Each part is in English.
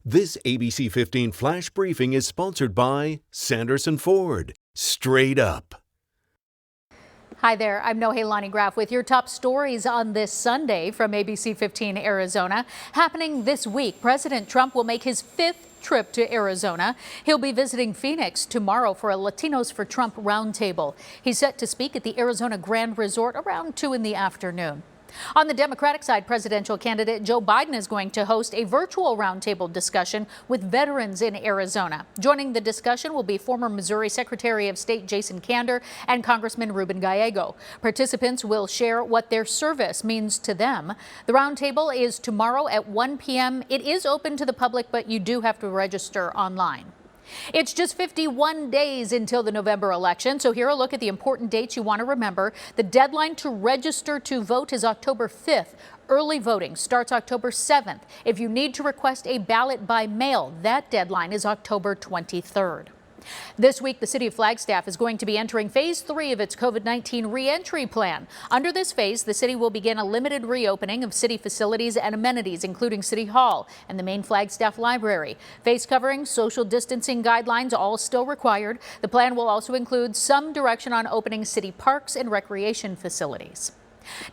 This ABC 15 Flash Briefing is sponsored by Sanderson Ford. Straight up. Hi there, I'm Nohelani Graff with your top stories on this Sunday from ABC 15 Arizona. Happening this week, President Trump will make his fifth trip to Arizona. He'll be visiting Phoenix tomorrow for a Latinos for Trump roundtable. He's set to speak at the Arizona Grand Resort around 2 in the afternoon. On the Democratic side, presidential candidate Joe Biden is going to host a virtual roundtable discussion with veterans in Arizona. Joining the discussion will be former Missouri Secretary of State Jason Kander and Congressman Ruben Gallego. Participants will share what their service means to them. The roundtable is tomorrow at 1 p.m. It is open to the public, but you do have to register online. It's just 51 days until the November election, so here a look at the important dates you want to remember. The deadline to register to vote is October 5th. Early voting starts October 7th. If you need to request a ballot by mail, that deadline is October 23rd. This week, the city of Flagstaff is going to be entering phase 3 of its COVID-19 re-entry plan. Under this phase, the city will begin a limited reopening of city facilities and amenities, including City Hall and the main Flagstaff Library. Face covering, social distancing guidelines, all still required. The plan will also include some direction on opening city parks and recreation facilities.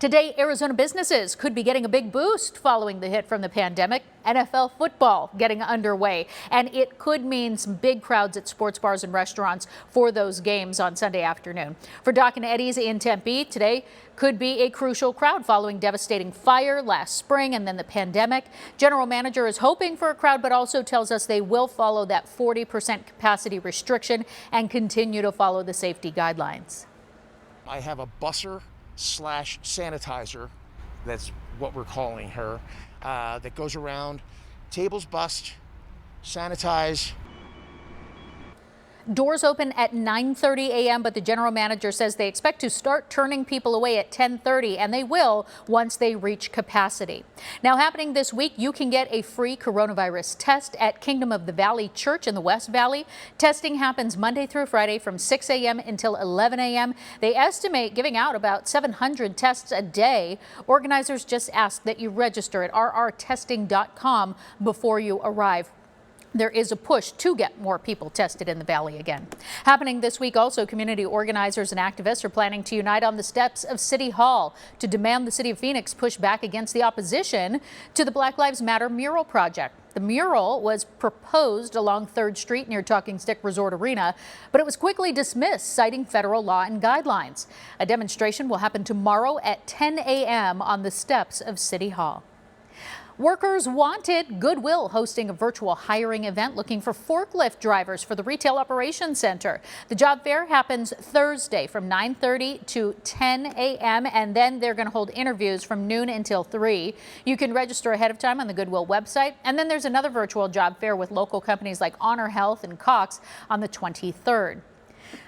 Today, Arizona businesses could be getting a big boost following the hit from the pandemic. NFL football getting underway, and it could mean some big crowds at sports bars and restaurants for those games on Sunday afternoon. For Doc and Eddie's in Tempe, today could be a crucial crowd following devastating fire last spring and then the pandemic. General manager is hoping for a crowd, but also tells us they will follow that 40% capacity restriction and continue to follow the safety guidelines. I have a busser / sanitizer, that's what we're calling her, that goes around, tables bust, sanitize. Doors open at 9:30 a.m., but the general manager says they expect to start turning people away at 10:30, and they will once they reach capacity. Now, happening this week, you can get a free coronavirus test at Kingdom of the Valley Church in the West Valley. Testing happens Monday through Friday from 6 a.m. until 11 a.m. They estimate giving out about 700 tests a day. Organizers just ask that you register at rrtesting.com before you arrive. There is a push to get more people tested in the valley again. Happening this week also, community organizers and activists are planning to unite on the steps of City Hall to demand the city of Phoenix push back against the opposition to the Black Lives Matter mural project. The mural was proposed along 3rd Street near Talking Stick Resort Arena, but it was quickly dismissed, citing federal law and guidelines. A demonstration will happen tomorrow at 10 a.m. on the steps of City Hall. Workers wanted Goodwill hosting a virtual hiring event looking for forklift drivers for the Retail Operations Center. The job fair happens Thursday from 9:30 to 10 a.m. and then they're going to hold interviews from noon until 3. You can register ahead of time on the Goodwill website. And then there's another virtual job fair with local companies like Honor Health and Cox on the 23rd.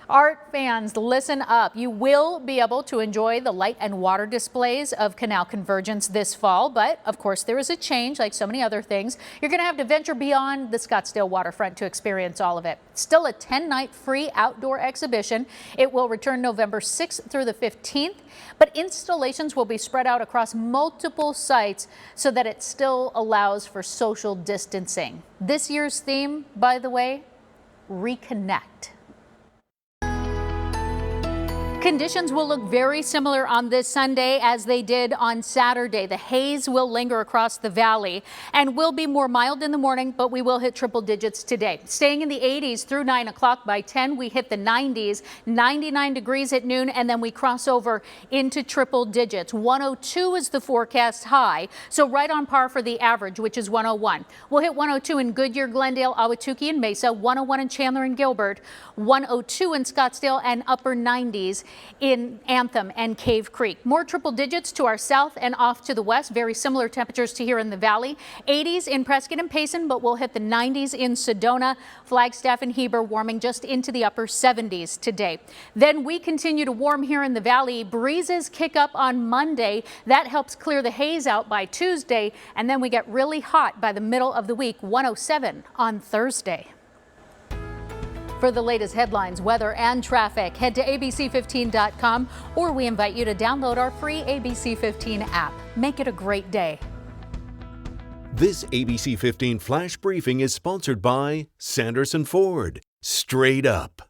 Art fans, listen up. You will be able to enjoy the light and water displays of Canal Convergence this fall, but of course there is a change like so many other things. You're going to have to venture beyond the Scottsdale waterfront to experience all of it. Still a 10-night free outdoor exhibition. It will return November 6th through the 15th, but installations will be spread out across multiple sites so that it still allows for social distancing. This year's theme, by the way, reconnect. Conditions will look very similar on this Sunday as they did on Saturday. The haze will linger across the valley and will be more mild in the morning, but we will hit triple digits today. Staying in the 80s through 9 o'clock. By 10, we hit the 90s, 99 degrees at noon, and then we cross over into triple digits. 102 is the forecast high, so right on par for the average, which is 101. We'll hit 102 in Goodyear, Glendale, Ahwatukee, and Mesa, 101 in Chandler and Gilbert, 102 in Scottsdale, and upper 90s in Anthem and Cave Creek. More triple digits to our south and off to the west. Very similar temperatures to here in the valley. 80s in Prescott and Payson, but we'll hit the 90s in Sedona, Flagstaff, and Heber, warming just into the upper 70s today. Then we continue to warm here in the valley. Breezes kick up on Monday. That helps clear the haze out by Tuesday, and then we get really hot by the middle of the week. 107 on Thursday. For the latest headlines, weather, and traffic, head to ABC15.com, or we invite you to download our free ABC15 app. Make it a great day. This ABC 15 Flash Briefing is sponsored by Sanderson Ford. Straight up.